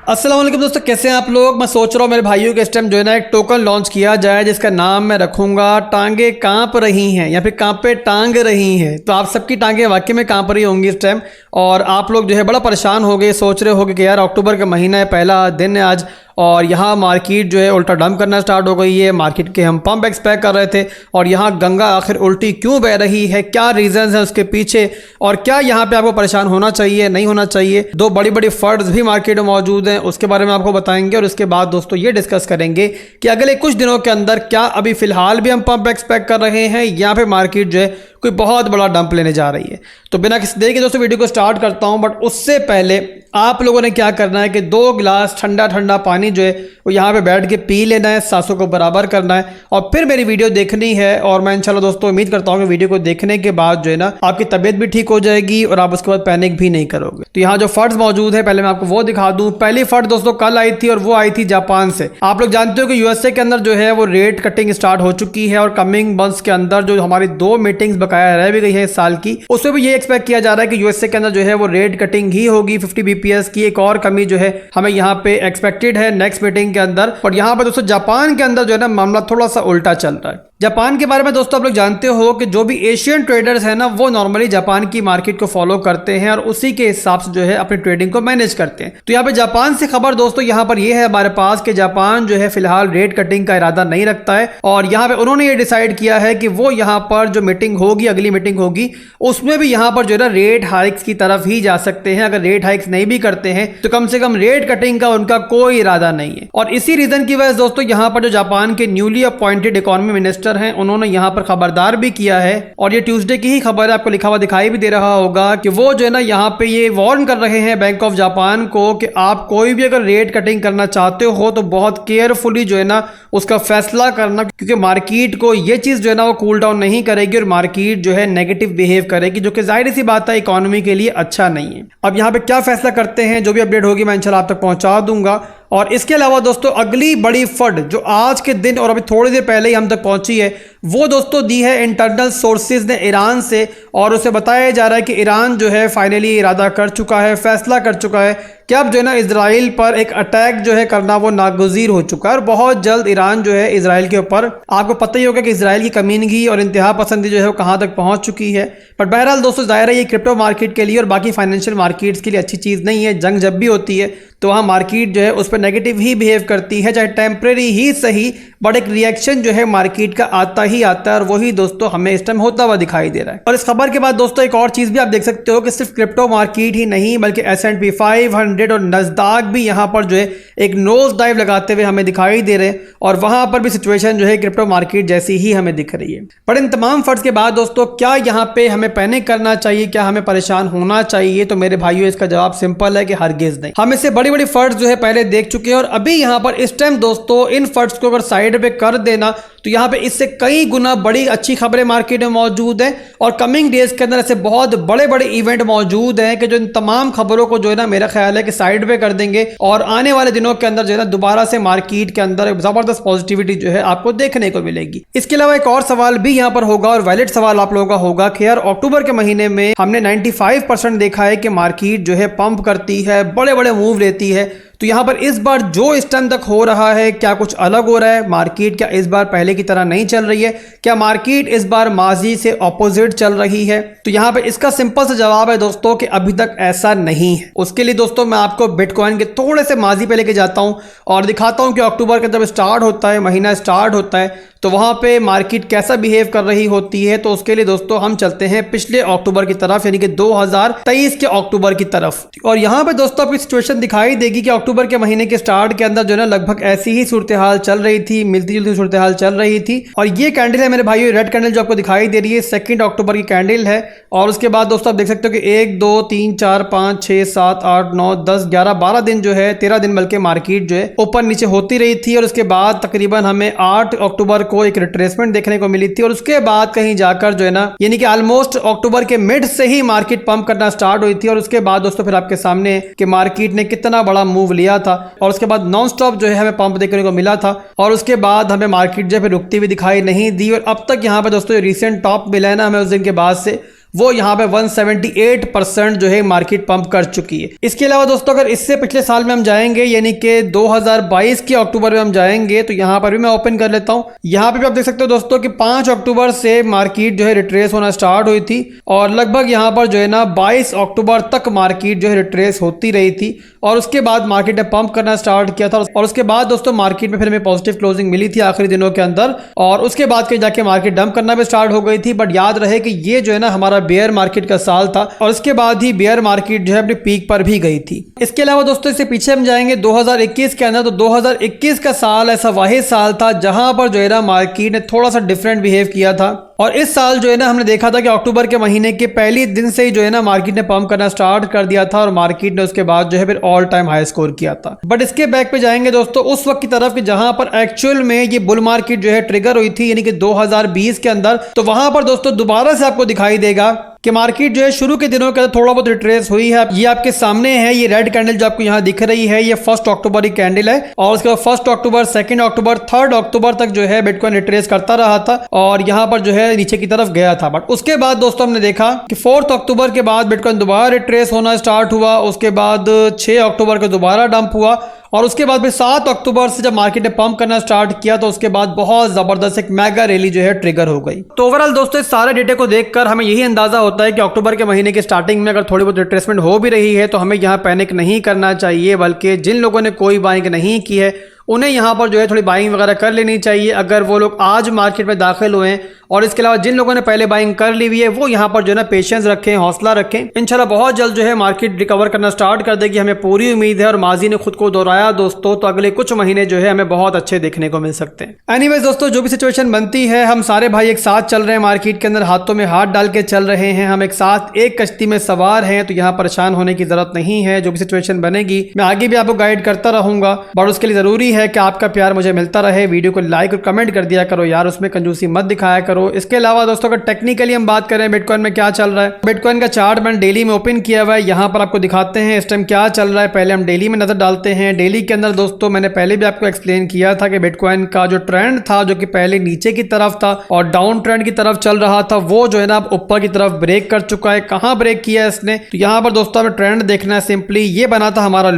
अस्सलाम वालेकुम दोस्तों, कैसे हैं आप लोग। मैं सोच रहा हूँ मेरे भाइयों के इस टाइम जो है ना एक टोकन लॉन्च किया जाए जिसका नाम मैं रखूंगा टांगे कांप रही हैं या फिर कांपे टांग रही हैं। तो आप सबकी टांगे वाकई में कांप रही होंगी इस टाइम और आप लोग जो है बड़ा परेशान हो गए, सोच रहे होगे कि यार अक्टूबर का महीना है, पहला दिन है आज और यहाँ मार्केट जो है उल्टा डंप करना स्टार्ट हो गई है। मार्केट के हम पंप एक्सपेक्ट कर रहे थे और यहाँ गंगा आखिर उल्टी क्यों बह रही है, क्या रीजंस हैं उसके पीछे और क्या यहाँ पे आपको परेशान होना चाहिए नहीं होना चाहिए। दो बड़ी बड़ी फंड्स भी मार्केट में मौजूद हैं, उसके बारे में आपको बताएंगे और उसके बाद दोस्तों ये डिस्कस करेंगे कि अगले कुछ दिनों के अंदर क्या अभी फिलहाल भी हम पंप एक्सपेक्ट कर रहे हैं या फिर मार्केट जो है कोई बहुत बड़ा डंप लेने जा रही है। तो बिना किसी देर के दोस्तों वीडियो को स्टार्ट करता हूं, बट उससे पहले आप लोगों ने क्या करना है कि 2 गिलास ठंडा ठंडा पानी जो है वो यहाँ पे बैठ के पी लेना है, सांसों को बराबर करना है और फिर मेरी वीडियो देखनी है। और मैं इंशाल्लाह दोस्तों उम्मीद करता हूँ कि वीडियो को देखने के बाद जो है ना आपकी तबीयत भी ठीक हो जाएगी और आप उसके बाद पैनिक भी नहीं करोगे। तो यहाँ जो फंड्स मौजूद है पहले मैं आपको वो दिखा दूँ। पहली फंड दोस्तों कल आई थी और वो आई थी जापान से। आप लोग जानते हो कि यूएसए के अंदर जो है वो रेट कटिंग स्टार्ट हो चुकी है और कमिंग मंथ्स के अंदर जो हमारी 2 मीटिंग्स बकाया रह भी गई है इस साल की, उसमें भी ये एक्सपेक्ट किया जा रहा है कि यूएसए के अंदर जो है वो रेट कटिंग ही होगी 50 बीपीएस की। एक और कमी जो है हमें यहाँ पे एक्सपेक्टेड है नेक्स्ट मीटिंग के अंदर। और यहाँ पर दोस्तों जापान के अंदर जो है ना मामला थोड़ा सा उल्टा चल रहा है। जापान के बारे में दोस्तों आप लोग जानते हो कि जो भी एशियन ट्रेडर्स हैं ना वो नॉर्मली जापान की मार्केट को फॉलो करते हैं और उसी के हिसाब से जो है अपनी ट्रेडिंग को मैनेज करते हैं। तो यहाँ पे जापान से खबर दोस्तों यहाँ पर ये है हमारे पास कि जापान जो है फिलहाल रेट कटिंग का इरादा नहीं रखता है और यहाँ पे उन्होंने ये डिसाइड किया है कि वो यहाँ पर जो मीटिंग होगी, अगली मीटिंग होगी, उसमें भी यहाँ पर जो है ना रेट हाइक्स की तरफ ही जा सकते हैं। अगर रेट हाइक्स नहीं भी करते हैं तो कम से कम रेट कटिंग का उनका कोई इरादा नहीं है। और इसी रीजन की वजह से दोस्तों यहाँ पर जो जापान के न्यूली अपॉइंटेड इकोनॉमी मिनिस्टर हैं उन्होंने यहाँ पर खबरदार भी किया है और ये ट्यूसडे की ही खबर है, आपको लिखा हुआ दिखाई भी दे रहा होगा कि वो जो है ना यहाँ पे ये वार्न कर रहे हैं बैंक ऑफ जापान को कि आप कोई भी अगर रेट कटिंग करना चाहते हो तो बहुत केयरफुली जो है ना उसका फैसला करना, क्योंकि मार्केट को ये चीज जो है ना वो कूल डाउन नहीं करेगी और मार्केट जो है नेगेटिव बिहेव करेगी, जो कि जाहिर सी बात है इकोनॉमी के लिए अच्छा नहीं है। अब यहाँ पे क्या फैसला करते हैं, जो भी अपडेट होगी मैं इंशाल्लाह आप तक पहुंचा दूंगा। और इसके अलावा दोस्तों अगली बड़ी फंड जो आज के दिन और अभी थोड़ी देर पहले ही हम तक पहुंची है वो दोस्तों दी है इंटरनल सोर्सेज ने ईरान से और उसे बताया जा रहा है कि ईरान जो है फाइनली इरादा कर चुका है, फैसला कर चुका है कि अब जो है ना इजराइल पर एक अटैक जो है करना वो नागुज़ीर हो चुका है और बहुत जल्द ईरान जो है इजराइल के ऊपर, आपको पता ही होगा कि इजराइल की कमीनगी और इंतहा पसंदी जो है वो कहाँ तक पहुंच चुकी है। पर बहरहाल दोस्तों जाहिर है ये क्रिप्टो मार्केट के लिए और बाकी फाइनेंशियल मार्केट्स के लिए अच्छी चीज़ नहीं है। जंग जब भी होती है तो वहाँ मार्केट जो है उस पर नेगेटिव ही बिहेव करती है, चाहे टेम्परेरी ही सही, बट एक रिएक्शन जो है मार्केट का आता ही आता है और वही दोस्तों हमें इस टाइम होता हुआ दिखाई दे रहा है। और इस खबर के बाद दोस्तों एक और चीज़ भी आप देख सकते हो कि सिर्फ क्रिप्टो मार्केट ही नहीं बल्कि S&P 500 और नस्दाक भी यहाँ पर जो है एक नोज डाइव लगाते हुए हमें दिखाई दे रहे हैं और वहाँ पर भी सिचुएशन जो है क्रिप्टो मार्केट जैसी ही हमें दिख रही है। पर इन तमाम फंड्स के बाद दोस्तों क्या यहाँ पे हमें पैनिक करना चाहिए, क्या हमें परेशान होना चाहिए? तो मेरे भाइयों इसका जवाब सिंपल है कि हरगिज नहीं। हम इससे बड़ी फंड्स जो है पहले देख चुके हैं और अभी यहाँ पर इस टाइम दोस्तों इन फंड्स को अगर साइड पे कर देना तो यहाँ पे इससे कई गुना बड़ी अच्छी खबरें मार्केट में मौजूद हैं और कमिंग डेज के अंदर ऐसे बहुत बड़े बड़े इवेंट मौजूद हैं कि जो इन तमाम खबरों को जो है ना मेरा ख्याल है कि साइड पे कर देंगे और आने वाले दिनों के अंदर जो है ना दोबारा से मार्केट के अंदर जबरदस्त पॉजिटिविटी जो है आपको देखने को मिलेगी। इसके अलावा एक और सवाल भी यहाँ पर होगा और वैलिड सवाल आप लोगों का होगा कि यार अक्टूबर के महीने में हमने 95% देखा है कि मार्केट जो है पंप करती है, बड़े बड़े मूव लेती है, तो यहाँ पर इस बार जो इस टाइम तक हो रहा है क्या कुछ अलग हो रहा है? मार्केट क्या इस बार पहले की तरह नहीं चल रही है? क्या मार्केट इस बार माजी से ऑपोजिट चल रही है? तो यहाँ पर इसका सिंपल सा जवाब है दोस्तों कि अभी तक ऐसा नहीं है। उसके लिए दोस्तों मैं आपको बिटकॉइन के थोड़े से माजी पे लेके जाता हूँ और दिखाता हूँ कि अक्टूबर का जब स्टार्ट होता है, महीना स्टार्ट होता है, तो वहाँ पे मार्केट कैसा बिहेव कर रही होती है। तो उसके लिए दोस्तों हम चलते हैं पिछले अक्टूबर की तरफ, यानी कि 2023 के अक्टूबर की तरफ। और यहाँ पे दोस्तों आपकी सिचुएशन दिखाई देगी कि अक्टूबर के महीने के स्टार्ट के अंदर जो है ना लगभग ऐसी ही सूरत हाल चल रही थी, मिलती जुलती सूरत हाल चल रही थी। और ये कैंडल है मेरे भाइयों, रेड कैंडल जो आपको दिखाई दे रही है 2 अक्टूबर की कैंडल है। और उसके बाद दोस्तों आप देख सकते हो कि 1 2 3 4 5 6 7 8 9 10 11 12 दिन जो है 13 दिन बल्कि मार्केट जो है ऊपर नीचे होती रही थी। और उसके बाद तकरीबन हमें 8 अक्टूबर को एक रिट्रेसमेंट देखने को मिली थी और उसके बाद कहीं जाकर जो है ना यानी कि ऑलमोस्ट अक्टूबर के मिड से ही मार्केट पंप करना स्टार्ट हुई थी। और उसके बाद दोस्तों फिर आपके सामने कि मार्केट ने कितना बड़ा मूव लिया था और उसके बाद नॉन स्टॉप जो है हमें पंप देखने को मिला था और उसके बाद हमें मार्केट जो है रुकती हुई दिखाई नहीं दी। और अब तक यहाँ पे दोस्तों रिसेंट टॉप मिला है ना हमें उस दिन के बाद से, वो यहाँ पे 178% जो है मार्केट पंप कर चुकी है। इसके अलावा दोस्तों अगर इससे पिछले साल में हम जाएंगे यानी कि 2022 के अक्टूबर में हम जाएंगे तो यहाँ पर भी मैं ओपन कर लेता हूँ। यहाँ पे भी आप देख सकते हो दोस्तों कि 5 अक्टूबर से मार्केट जो है रिट्रेस होना स्टार्ट हुई थी और लगभग यहाँ पर जो है ना 22 अक्टूबर तक मार्केट जो है रिट्रेस होती रही थी और उसके बाद मार्केट ने पंप करना स्टार्ट किया था और उसके बाद दोस्तों मार्केट में फिर हमें पॉजिटिव क्लोजिंग मिली थी आखिरी दिनों के अंदर और उसके बाद के जाके मार्केट डंप करना भी स्टार्ट हो गई थी। बट याद रहे कि ये जो है ना हमारा बेयर मार्केट का साल था और उसके बाद ही बेयर मार्केट जो है अपने पीक पर भी गई थी। इसके अलावा दोस्तों इससे पीछे हम जाएंगे 2021 के अंदर, तो 2021 का साल ऐसा वाहिद साल था जहां पर जो है ना मार्केट ने थोड़ा सा डिफरेंट बिहेव किया था और इस साल जो है ना हमने देखा था कि अक्टूबर के महीने के पहले दिन से ही जो है ना मार्केट ने पंप करना स्टार्ट कर दिया था और मार्केट ने उसके बाद जो है फिर ऑल टाइम हाई स्कोर किया था। बट इसके बैक पे जाएंगे दोस्तों उस वक्त की तरफ कि जहां पर एक्चुअल में ये बुल मार्केट जो है ट्रिगर हुई थी यानी कि 2020 के अंदर, तो वहां पर दोस्तों दोबारा से आपको दिखाई देगा कि मार्केट जो है शुरू के दिनों के अंदर थोड़ा बहुत रिट्रेस हुई है। ये आपके सामने है, ये रेड कैंडल जो आपको यहाँ दिख रही है ये 1 अक्टूबर की कैंडल है और उसके बाद 1 अक्टूबर 2 अक्टूबर 3 अक्टूबर तक जो है बिटकॉइन रिट्रेस करता रहा था और यहाँ पर जो है नीचे की तरफ गया था। बट उसके बाद दोस्तों हमने देखा कि 4 अक्टूबर के बाद बिटकॉइन दोबारा रिट्रेस होना स्टार्ट हुआ, उसके बाद 6 अक्टूबर को दोबारा डंप हुआ और उसके बाद फिर 7 अक्टूबर से जब मार्केट ने पंप करना स्टार्ट किया तो उसके बाद बहुत जबरदस्त एक मेगा रैली जो है ट्रिगर हो गई। तो ओवरऑल दोस्तों इस सारे डेटा को देखकर हमें यही अंदाजा होता है कि अक्टूबर के महीने के स्टार्टिंग में अगर थोड़ी बहुत रिट्रेसमेंट हो भी रही है तो हमें यहाँ पैनिक नहीं करना चाहिए, बल्कि जिन लोगों ने कोई बाइंग नहीं की है उन्हें यहाँ पर जो है थोड़ी बाइंग वगैरह कर लेनी चाहिए अगर वो लोग आज मार्केट में दाखिल हुए हैं। और इसके अलावा जिन लोगों ने पहले बाइंग कर ली हुई है वो यहाँ पर जो है ना पेशेंस रखें, हौसला रखें। इंशाल्लाह बहुत जल्द जो है मार्केट रिकवर करना स्टार्ट कर देगी, हमें पूरी उम्मीद है। और माजी ने खुद को दोहराया दोस्तों, तो अगले कुछ महीने जो है हमें बहुत अच्छे देखने को मिल सकते हैं। एनीवेज दोस्तों जो भी सिचुएशन बनती है हम सारे भाई एक साथ चल रहे हैं, मार्केट के अंदर हाथों में हाथ डाल के चल रहे हैं, हम एक साथ एक कश्ती में सवार हैं, तो यहाँ परेशान होने की जरूरत नहीं है। जो भी सिचुएशन बनेगी मैं आगे भी आपको गाइड करता रहूंगा, बट उसके लिए जरूरी है कि आपका प्यार मुझे मिलता रहे। वीडियो को लाइक और कमेंट कर दिया करो यार, उसमें कंजूसी मत दिखाया करो। इसके अलावा दोस्तों अगर टेक्निकली हम बात करें बिटकॉइन में क्या चल रहा है, बिटकॉइन का चार्ट मैंने डेली में ओपन किया हुआ है, यहाँ पर आपको दिखाते हैं इस टाइम क्या चल रहा है। पहले हम डेली में नजर डालते हैं। डेली के अंदर दोस्तों मैंने पहले भी आपको एक्सप्लेन किया था कि बिटकॉइन का जो ट्रेंड था जो कि पहले नीचे की तरफ था और डाउन ट्रेंड की तरफ चल रहा था, वो जो है ना अब ऊपर की तरफ ब्रेक कर चुका है। कहां ब्रेक किया है इसने, तो यहाँ पर दोस्तों हमें ट्रेंड देखना है। सिंपली ये बना था हमारा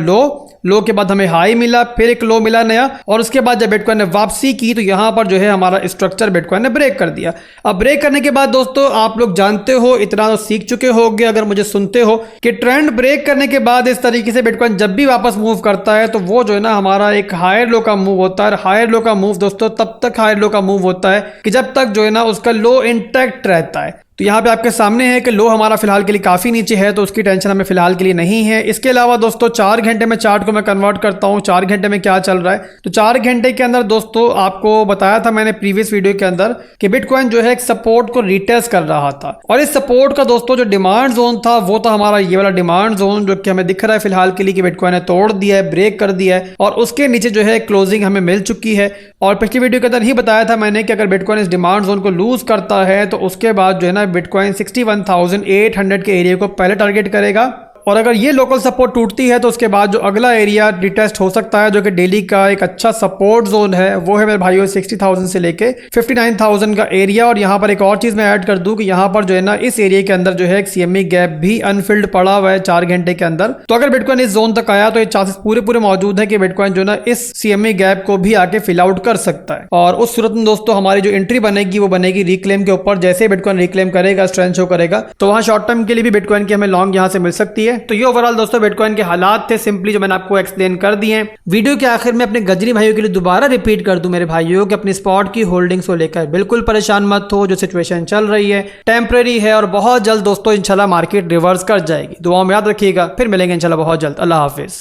लो के बाद हमें हाई मिला, फिर एक लो मिला नया, और उसके बाद जब बिटकॉइन ने वापसी की तो यहां पर जो है हमारा स्ट्रक्चर बिटकॉइन ने ब्रेक कर दिया। अब ब्रेक करने के बाद दोस्तों आप लोग जानते हो, इतना तो सीख चुके होगे अगर मुझे सुनते हो, कि ट्रेंड ब्रेक करने के बाद इस तरीके से बिटकॉइन जब भी वापस मूव करता है तो वो जो है ना हमारा एक हायर लो का मूव होता है। हायर लो का मूव दोस्तों तब तक हायर लो का मूव होता है कि जब तक जो है ना उसका लो इंटैक्ट रहता है। तो यहाँ पे आपके सामने है कि लो हमारा फिलहाल के लिए काफी नीचे है, तो उसकी टेंशन हमें फिलहाल के लिए नहीं है। इसके अलावा दोस्तों 4 घंटे में चार्ट को मैं कन्वर्ट करता हूँ, 4 घंटे में क्या चल रहा है। तो 4 घंटे के अंदर दोस्तों आपको बताया था मैंने प्रीवियस वीडियो के अंदर कि बिटकॉइन जो है एक सपोर्ट को रिटेस्ट कर रहा था, और इस सपोर्ट का दोस्तों जो डिमांड जोन था वो था हमारा ये वाला डिमांड जोन, जो कि हमें दिख रहा है फिलहाल के लिए कि बिटकॉइन ने तोड़ दिया है, ब्रेक कर दिया है, और उसके नीचे जो है क्लोजिंग हमें मिल चुकी है। और पिछली वीडियो के अंदर ही बताया था मैंने कि अगर बिटकॉइन इस डिमांड जोन को लूज करता है तो उसके बाद जो है ना बिटकॉइन 61,800 के एरिया को पहले टारगेट करेगा, और अगर ये लोकल सपोर्ट टूटती है तो उसके बाद जो अगला एरिया रिटेस्ट हो सकता है जो कि डेली का एक अच्छा सपोर्ट जोन है वो है मेरे भाइयों 60,000 से लेके 59,000 का एरिया। और यहाँ पर एक और चीज मैं ऐड कर दूं कि यहाँ पर जो है ना इस एरिया के अंदर जो है एक CME गैप भी अनफिल्ड पड़ा हुआ है 4 घंटे के अंदर। तो अगर बिटकॉइन इस जोन तक आया तो ये चांसेस पूरे मौजूद है कि बिटकॉइन जो है ना इस CME गैप को भी आके फिल आउट कर सकता है, और उस सूरत में दोस्तों हमारी जो एंट्री बनेगी वो बनेगी रिक्लेम के ऊपर। जैसे बिटकॉइन रिक्लेम करेगा, स्ट्रेंथ शो करेगा, तो वहां शॉर्ट टर्म के लिए भी बिटकॉइन की हमें लॉन्ग यहाँ से मिल सकती है। तो ये ओवरऑल दोस्तों बिटकॉइन के हालात थे सिंपली जो मैंने आपको एक्सप्लेन कर दिए हैं। वीडियो के आखिर में अपने गजरी भाइयों के लिए दोबारा रिपीट कर दूं मेरे भाइयों कि अपनी स्पॉट की होल्डिंग्स को लेकर बिल्कुल परेशान मत हो। जो सिचुएशन चल रही है टेम्परेरी है और बहुत जल्द दोस्तों इंशाल्लाह मार्केट रिवर्स कर जाएगी। दुआओं में याद रखिएगा, फिर मिलेंगे इंशाल्लाह बहुत जल्द। अल्लाह हाफिज।